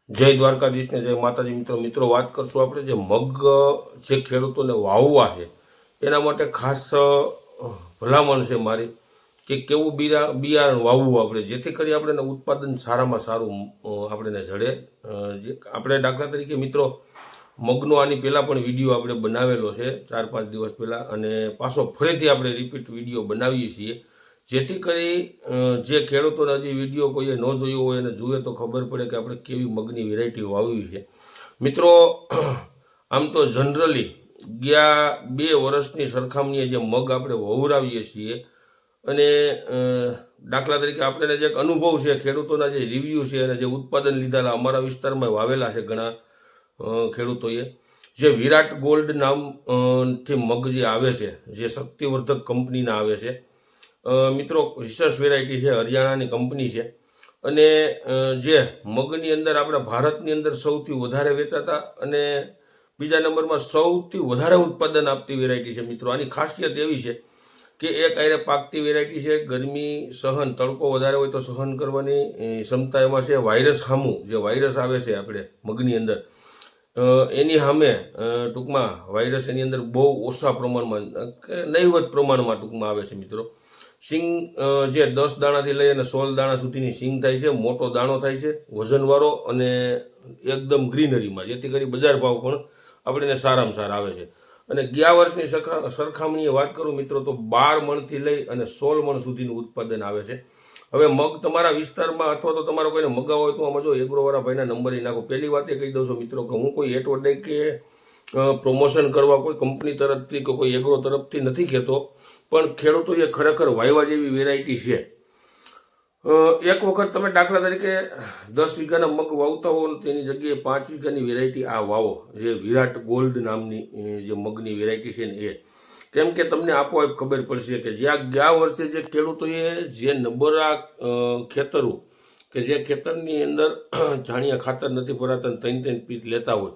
જય દ્વારકાધીશ ને જય માતાજી મિત્રો વાત કરશું આપણે જે મગ જે ખેડૂતોને વાવવા છે એના માટે ખાસ ભલામણ છે મારી કે કેવું બિયારણ વાવવું આપણે જેથી કરી આપણે ઉત્પાદન સારામાં સારું આપણે જડે. આપણે દાખલા તરીકે મિત્રો મગનો આની પહેલાં પણ વિડીયો આપણે બનાવેલો છે 4-5 દિવસ પહેલાં, અને પાછો ફરીથી આપણે રિપીટ વિડીયો બનાવીએ છીએ જેથી કરી જે ખેડૂતોને હજી વિડીયો કોઈએ ન જોયો હોય અને જુએ તો ખબર પડે કે આપણે કેવી મગની વેરાયટી વાવી છે. મિત્રો આમ તો જનરલી ગયા 2 વર્ષની સરખામણીએ જે મગ આપણે વવરાવીએ છીએ અને દાખલા તરીકે આપણે જે અનુભવ છે, ખેડૂતોના જે રિવ્યૂ છે અને જે ઉત્પાદન લીધેલા અમારા વિસ્તારમાં વાવેલા છે ઘણા ખેડૂતોએ, જે વિરાટ ગોલ્ડ નામથી મગ જે આવે છે, જે શક્તિવર્ધક કંપનીના આવે છે મિત્રો, રિસર્ચ વેરાયટી છે, હરિયાણાની કંપની છે, અને જે મગની અંદર આપણા ભારતની અંદર સૌથી વધારે વેચાતા અને બીજા નંબરમાં સૌથી વધારે ઉત્પાદન આપતી વેરાયટી છે મિત્રો. આની ખાસિયત એવી છે કે એક આયરે પાકતી વેરાયટી છે, ગરમી સહન, તડકો વધારે હોય તો સહન કરવાની ક્ષમતા એમાં છે. વાયરસ સામું જે વાયરસ આવે છે આપણે મગની અંદર એની સામે ટૂંકમાં વાયરસ એની અંદર બહુ ઓછા પ્રમાણમાં કે નહીવત પ્રમાણમાં ટૂંકમાં આવે છે મિત્રો. સિંગ જે 10 દાણાથી લઈ અને 16 દાણા સુધીની સિંગ થાય છે, મોટો દાણો થાય છે, વજનવાળો અને એકદમ ગ્રીનરીમાં, જેથી કરી બજાર ભાવ પણ આપણને સારામાં સારા આવે છે. અને ગયા વર્ષની સરખામણીએ વાત કરું મિત્રો તો 12 મણથી લઈ અને 16 મણ સુધીનું ઉત્પાદન આવે છે. હવે મગ તમારા વિસ્તારમાં અથવા તો તમારો કોઈને મગાવો હોય તો આમાં જો એગ્રોવાળા ભાઈના નંબર નાખો. પહેલી વાત એ કહી દઉં છું મિત્રો કે હું કોઈ એડવર્ટાઈઝ કે પ્રમોશન કરવા કોઈ કંપની તરફથી કે કોઈ એગ્રો તરફથી નથી કહેતો, પણ ખેડૂતોએ ખરેખર વાયવા જેવી વેરાયટી છે. એક વખત તમે દાખલા તરીકે 10 વીઘાના મગ વાવતા હો તેની જગ્યાએ 5 વીઘાની વેરાયટી આ વાવો, જે વિરાટ ગોલ્ડ નામની જે મગની વેરાયટી છે ને એ, કેમ કે તમને આપોઆપ ખબર પડશે કે જ્યાં ગયા વર્ષે જે ખેડૂતોએ જે નબળા ખેતરો કે જે ખેતરની અંદર જાણિયા ખાતર નથી ભરાતા, 3 પીત લેતા હોય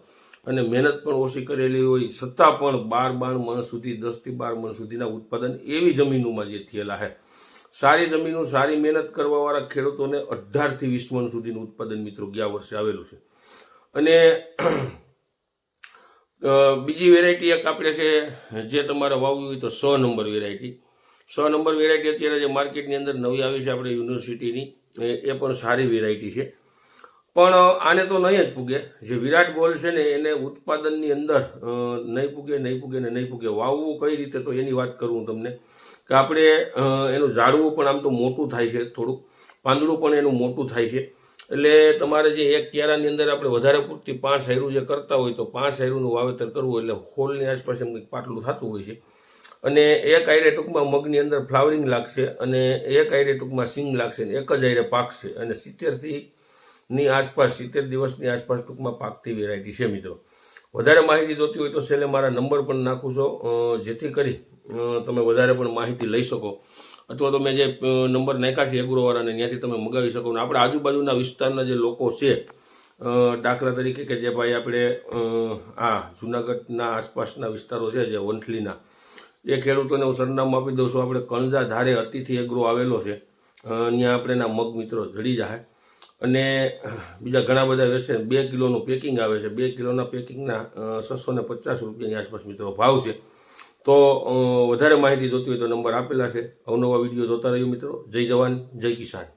અને મહેનત પણ ઓછી કરેલી હોય છતાં પણ 12 મણ સુધી 10 થી 12 મણ સુધીના ઉત્પાદન એવી જમીનોમાં જે થયેલા છે. સારી જમીનો સારી મહેનત કરવાવાળા ખેડૂતોને 18 થી 20 મણ સુધીનું ઉત્પાદન મિત્રો ગયા વર્ષે આવેલું છે. અને બીજી વેરાયટી એક આપણે છે જે તમારે વાવવી હોય તો 100 નંબર વેરાયટી. 100 નંબર વેરાયટી અત્યારે જે માર્કેટની અંદર નવી આવી છે આપણે યુનિવર્સિટીની, એ પણ સારી વેરાયટી છે. પણ આને તો નહીં જ પૂગે. જે વિરાટ ગોલ્ડ છે ને એને ઉત્પાદનની અંદર નહીં પૂગે. વાવવું કઈ રીતે તો એની વાત કરું હું તમને કે આપણે એનું ઝાડવું પણ આમ તો મોટું થાય છે, થોડુંક પાંદડું પણ એનું મોટું થાય છે. એટલે તમારે જે એક ક્યારાની અંદર આપણે વધારે પૂરતી 5 હાયરું જે કરતા હોય તો 5 હાયરુંનું વાવેતર કરવું એટલે હોલની આસપાસ એમ કંઈક પાટલું થતું હોય છે. અને એક આયરે ટૂંકમાં મગની અંદર ફ્લાવરિંગ લાગશે અને એક આયરે ટૂંકમાં સિંગ લાગશે અને એક જ આયરે પાકશે અને 70 દિવસની આસપાસ ટૂંકમાં પાકતી વેરાયટી છે મિત્રો. વધારે માહિતી જોતી હોય તો છેલ્લે મારા નંબર પણ નાખું છો, જેથી કરી તમે વધારે પણ માહિતી લઈ શકો, અથવા તો મેં જે નંબર નાખ્યા છે એગ્રોવાળાને ત્યાંથી તમે મગાવી શકો. ને આપણે આજુબાજુના વિસ્તારના જે લોકો છે, દાખલા તરીકે કે જે ભાઈ આપણે આ જુનાગઢના આસપાસના વિસ્તારો છે જે વંથલીના, એ ખેડૂતોને હું સરનામું આપી દઉં છું. આપણે કણજા ધારે અતિથિ એગ્રો આવેલો છે, ત્યાં આપણે ના મગ મિત્રો જડી જાય. અને બીજા ઘણા બધા વેચે. 2 કિલોનું પેકિંગ આવે છે, 2 કિલોના પેકિંગના 650 રૂપિયાની આસપાસ મિત્રો ભાવ છે. તો વધારે માહિતી જોતી હોય તો નંબર આપેલા છે. અવનવા વિડીયો જોતા રહ્યો મિત્રો. જય જવાન જય કિસાન.